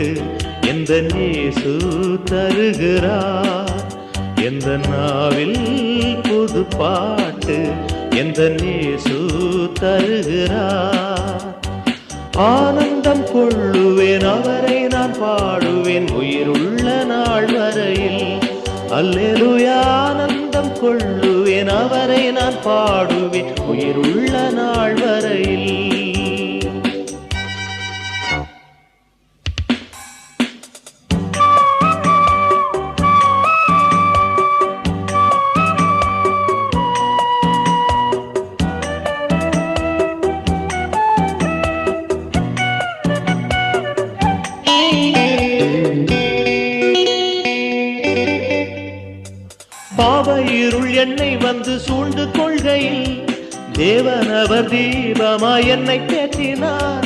பாட்டு எந்த இயேசு தருகிறார். எந்த நாவில் புது பாட்டு எந்த இயேசு தருகிறார். ஆனந்தம் கொள்ளுவேன் அவரை நான் பாடுவேன் உயிருள்ள நாள் வரையில். அல்லேலூயா ஆனந்தம் கொள்ளுவேன் அவரை நான் பாடுவேன் உயிருள்ள நாள் வரையில். பாவ இருள் என்னை வந்து சூழ்ந்து கொள்கையில் தேவன் அவர் தீபமாய் என்னை தேற்றினார்.